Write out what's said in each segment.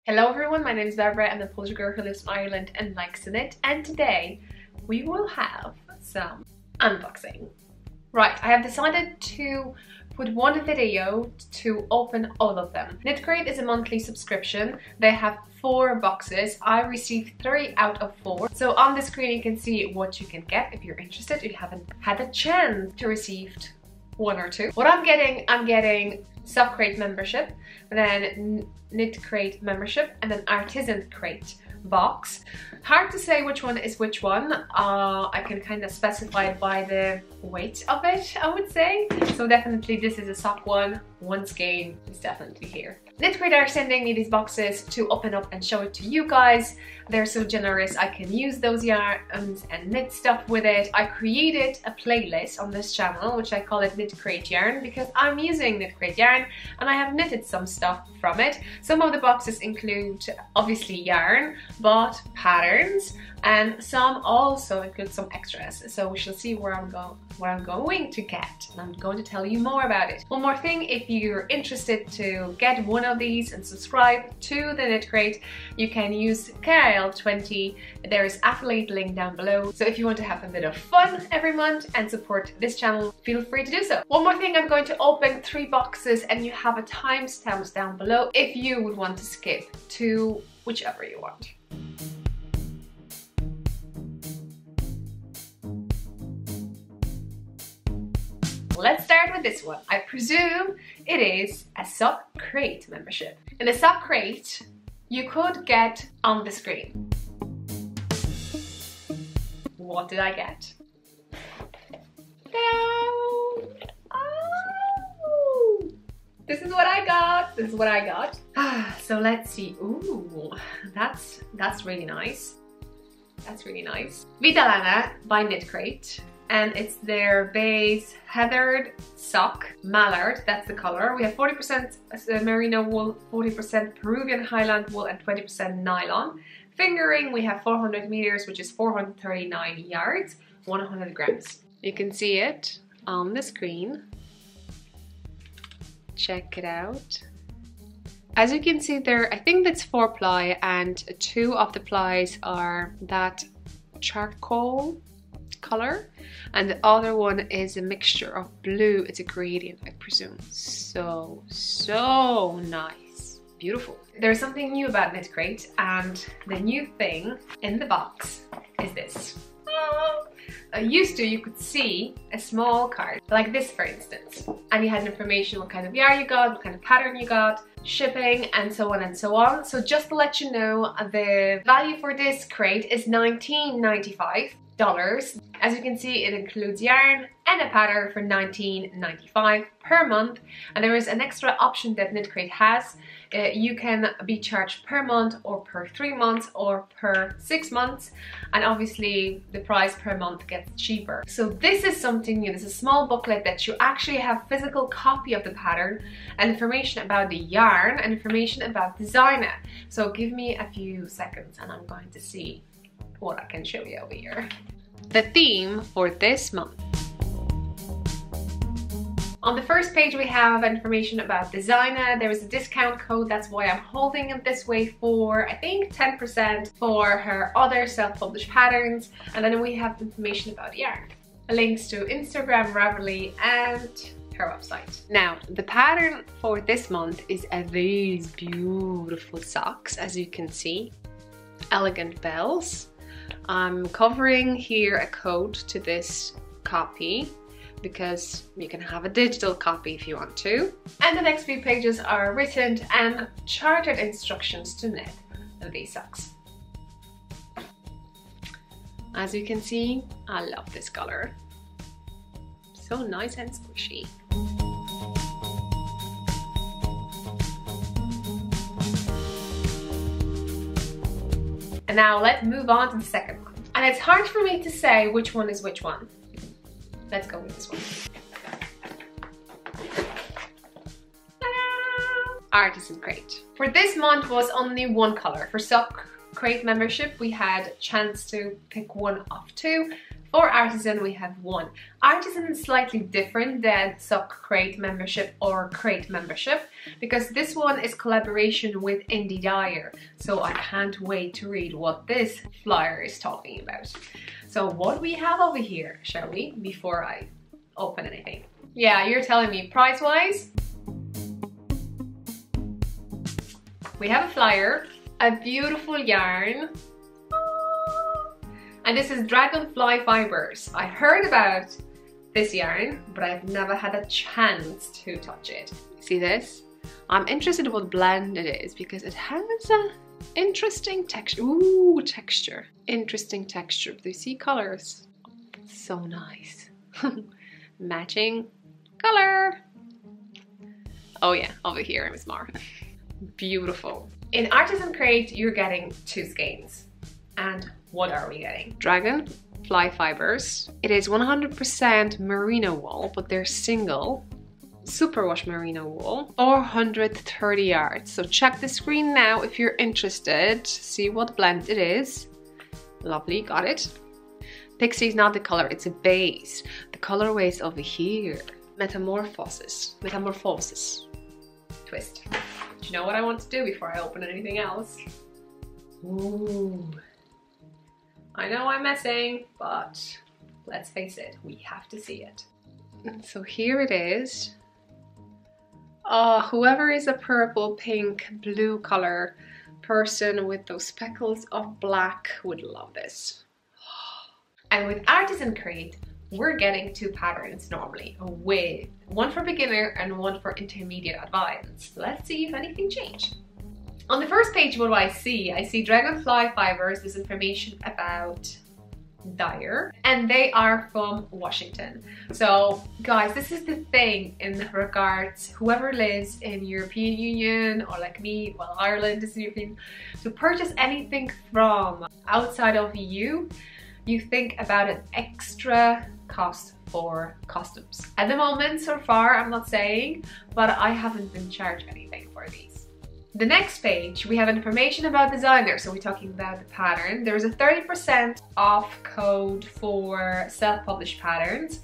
Hello everyone, my name is Barbara. I'm a Polish girl who lives in Ireland and likes to knit, and today we will have some unboxing. Right, I have decided to put one video to open all of them. KnitCrate is a monthly subscription. They have 4 boxes. I received 3 out of 4. So on the screen you can see what you can get if you're interested, if you haven't had a chance to receive 1 or 2. What I'm getting KnitCrate membership, then KnitCrate membership, and then Artisan KnitCrate box. Hard to say which one is which one. I can kind of specify it by the weight of it, I would say. So definitely this is a sock one. One skein is definitely here. KnitCrate are sending me these boxes to open up and show it to you guys. They're so generous. I can use those yarns and knit stuff with it. I created a playlist on this channel which I call it KnitCrate Yarn because I'm using KnitCrate Yarn and I have knitted some stuff from it. Some of the boxes include obviously yarn, but patterns, and some also include some extras. So we shall see where I'm going to get, and I'm going to tell you more about it. One more thing, if you're interested to get one of these and subscribe to the KnitCrate, you can use KIL20. There is affiliate link down below. So if you want to have a bit of fun every month and support this channel, feel free to do so. One more thing, I'm going to open 3 boxes and you have a timestamp down below if you would want to skip to whichever you want. Let's start with this one. I presume it is a KnitCrate membership. In the KnitCrate, you could get on the screen. What did I get? Oh, this is what I got. This is what I got. So let's see. Ooh, that's really nice. That's really nice. Vitalana by KnitCrate. And it's their base heathered sock, mallard, that's the color. We have 40% merino wool, 40% Peruvian highland wool, and 20% nylon. Fingering, we have 400 meters, which is 439 yards, 100 grams. You can see it on the screen. Check it out. As you can see there, I think that's 4 ply, and 2 of the plies are that charcoal color, and the other one is a mixture of blue. It's a gradient, I presume. So nice. Beautiful. There's something new about KnitCrate, and the new thing in the box is this. Used to, you could see a small card like this, for instance, and you had information what kind of yarn you got, what kind of pattern you got, shipping, and so on and so on. So just to let you know, the value for this crate is $19.95. As you can see, it includes yarn and a pattern for $19.95 per month, and there is an extra option that KnitCrate has. You can be charged per month or per 3 months or per 6 months, and obviously the price per month gets cheaper. So this is something new. This is a small booklet that you actually have physical copy of the pattern and information about the yarn and information about designer. So give me a few seconds and I'm going to see what I can show you over here. The theme for this month. On the first page we have information about designer. There is a discount code, that's why I'm holding it this way, for I think 10% for her other self-published patterns. And then we have information about yarn, links to Instagram, Ravelry, and her website. Now, the pattern for this month is these beautiful socks, as you can see. Elegant bells. I'm covering here a code to this copy because you can have a digital copy if you want to. And the next few pages are written and charted instructions to knit these socks. As you can see, I love this color. So nice and squishy. And now let's move on to the second one. And it's hard for me to say which one is which one. Let's go with this one. Artisan KnitCrate. For this month was only one color. For KnitCrate membership, we had a chance to pick one of 2. For Artisan, we have 1. Artisan is slightly different than KnitCrate membership or Crate membership because this one is collaboration with Indie Dyer. So I can't wait to read what this flyer is talking about. So what we have over here, shall we, before I open anything? Yeah, you're telling me price-wise? We have a flyer, a beautiful yarn, and this is Dragonfly Fibers. I heard about this yarn, but I've never had a chance to touch it. See this? I'm interested in what blend it is because it has an interesting texture. Ooh, texture. Interesting texture. Do you see colors? So nice. Matching color. Oh yeah, over here is more. Beautiful. In Artisan Crate, you're getting 2 skeins. And what are we getting? Dragonfly Fibers. It is 100% merino wool, but they're single superwash merino wool, 430 yards. So check the screen now if you're interested. See what blend it is. Lovely, got it. Pixie is not the color, it's a base. The colorway is over here. Metamorphosis. Twist. Do you know what I want to do before I open anything else? Ooh. I know I'm messing, but let's face it, we have to see it. So here it is. Oh, whoever is a purple, pink, blue color person with those speckles of black would love this. And with Artisan Crate, we're getting 2 patterns normally, with 1 for beginner and 1 for intermediate advanced. Let's see if anything changed. On the first page, what do I see? I see Dragonfly Fibers. There's information about Dyer, and they are from Washington. So guys, this is the thing in regards whoever lives in European Union or like me, well, Ireland is European, to purchase anything from outside of EU, you think about an extra cost for customs. At the moment, so far, I'm not saying, but I haven't been charged anything for these. The next page, we have information about designer. So we're talking about the pattern. There's a 30% off code for self-published patterns.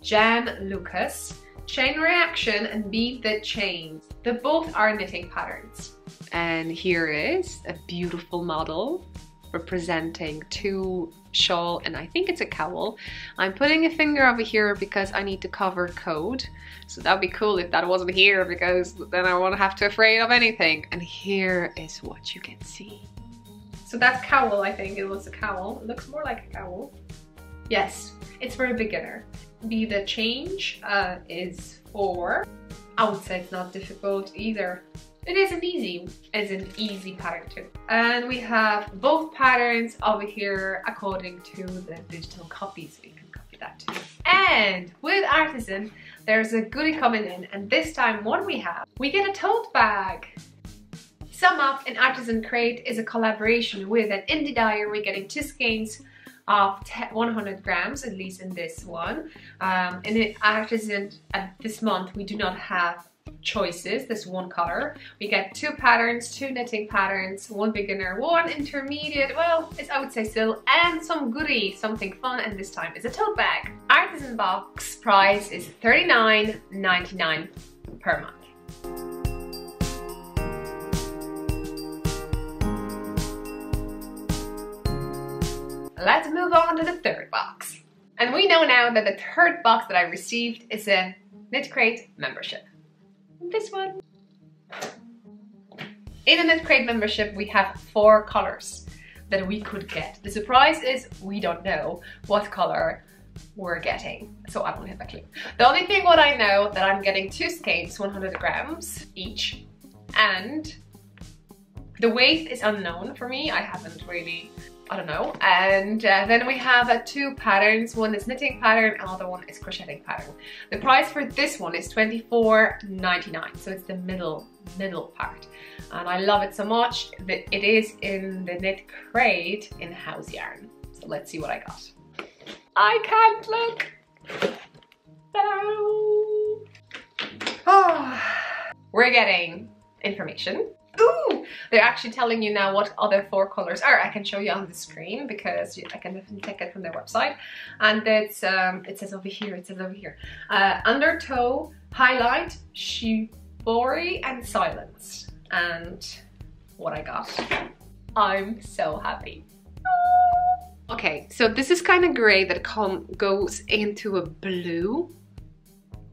Jan Lucas, Chain Reaction and Beat the Chains. They both are knitting patterns. And here is a beautiful model representing 2 shawl and I think it's a cowl. I'm putting a finger over here because I need to cover code. So that'd be cool if that wasn't here because then I won't have to afraid of anything. And here is what you can see. So that's cowl, I think it was a cowl. It looks more like a cowl. Yes, it's for a beginner. Be the change is for, I would say it's not difficult either. It is an easy pattern too. And we have both patterns over here according to the digital copy, so you can copy that too. And with Artisan, there's a goodie coming in, and this time what we get a tote bag. Sum Up in Artisan Crate is a collaboration with an Indie Dyer. We're getting 2 skeins of 100 grams, at least in this one. In Artisan this month, we do not have choices. This 1 color. We get 2 patterns, 2 knitting patterns, 1 beginner, 1 intermediate, well, it's, I would say still, and some goodie, something fun, and this time is a tote bag. Artisan box price is $39.99 per month. Let's move on to the 3rd box. And we know now that the 3rd box that I received is a KnitCrate membership. This one. In a KnitCrate membership, we have 4 colors that we could get. The surprise is we don't know what color we're getting, so I don't have a clue. The only thing what I know that I'm getting 2 skeins, 100 grams each, and the weight is unknown for me. I haven't really, I don't know. And then we have 2 patterns. One is knitting pattern, another one is crocheting pattern. The price for this one is $24.99, so it's the middle part. And I love it so much that it is in the KnitCrate in-house yarn. So let's see what I got. I can't look. Oh. We're getting information Ooh! They're actually telling you now what other 4 colors are. I can show you on the screen because I can definitely take it from their website. And it's it says over here, Undertow, Highlight, Shibori, and Silence. And what I got. I'm so happy. Okay, so this is kind of grey that goes into a blue.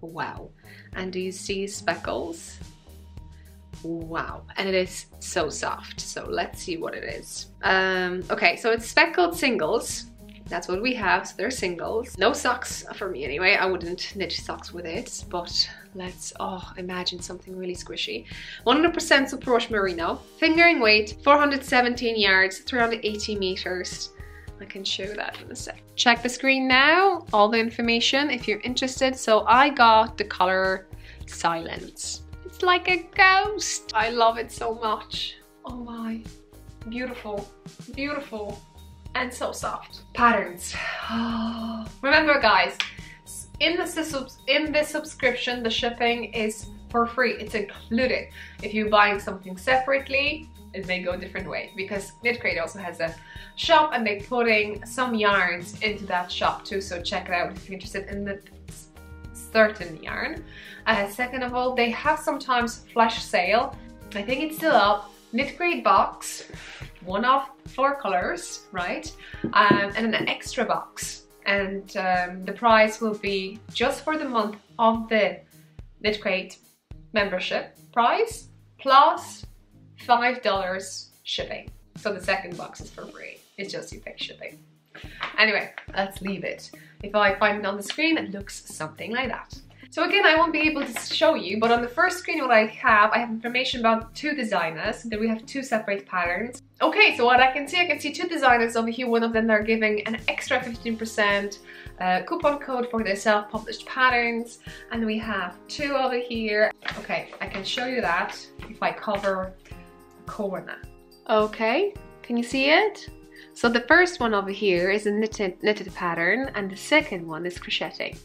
Wow. And do you see speckles? Wow, and it is so soft. So let's see what it is. Okay, so it's speckled singles. That's what we have, so they're singles. No socks for me anyway. I wouldn't knit socks with it, but let's, imagine something really squishy. 100% super wash merino. Fingering weight, 417 yards, 380 meters. I can show that in a sec. Check the screen now, all the information if you're interested. So I got the color Silence. It's like a ghost. I love it so much. Oh my, beautiful, beautiful, and so soft. Patterns. Remember guys, in this subscription, the shipping is for free. It's included. If you're buying something separately, it may go a different way because KnitCrate also has a shop and they're putting some yarns into that shop too, so check it out if you're interested in the certain yarn. Second of all, they have sometimes flash sale. I think it's still up. KnitCrate box, one of 4 colors, right? And an extra box. And the price will be just for the month of the KnitCrate membership price plus $5 shipping. So the second box is for free. It's just you pay shipping. Anyway, let's leave it. If I find it on the screen, it looks something like that. So again, I won't be able to show you, but on the first screen what I have information about 2 designers. Then we have 2 separate patterns. Okay, so what I can see 2 designers over here. One of them, they're giving an extra 15% coupon code for their self-published patterns. And we have 2 over here. Okay, I can show you that if I cover a corner. Okay, can you see it? So the first one over here is a knitted pattern and the second one is crocheting.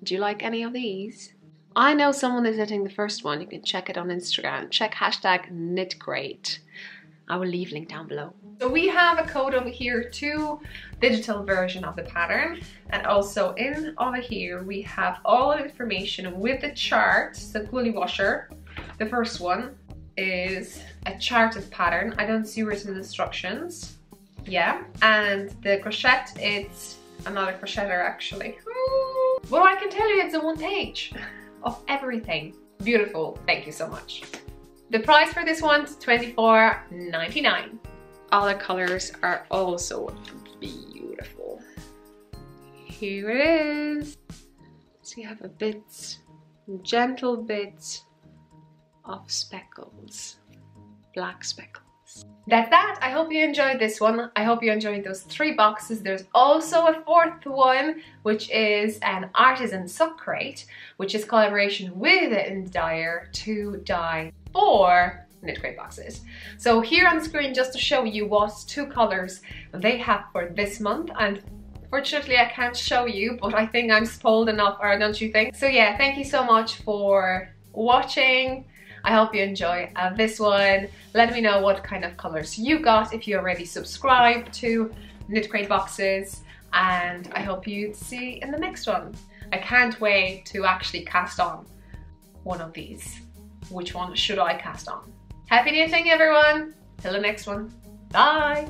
Do you like any of these? I know someone is knitting the first one. You can check it on Instagram. Check hashtag KnitCrate. I will leave link down below. So we have a code over here to digital version of the pattern, and also in over here we have all the information with the charts. The Gully washer, the first one, is a charted pattern. I don't see written instructions. Yeah, and the crochet, it's another crocheter actually. Well, I can tell you it's a 1 page of everything. Beautiful, thank you so much. The price for this one's $24.99. All the colors are also beautiful. Here it is. So you have a bit, gentle bit of speckles, black speckles. That's that. I hope you enjoyed this one. I hope you enjoyed those 3 boxes. There's also a 4th one, which is an Artisan KnitCrate, which is collaboration with Indie Dyer to dye 4 KnitCrate boxes. So here on the screen, just to show you what 2 colors they have for this month. And fortunately, I can't show you, but I think I'm spoiled enough, or don't you think? So yeah, thank you so much for watching. I hope you enjoy this one. Let me know what kind of colors you got if you already subscribed to KnitCrate Boxes, and I hope you see in the next one. I can't wait to actually cast on one of these. Which one should I cast on? Happy knitting everyone! Till the next one. Bye!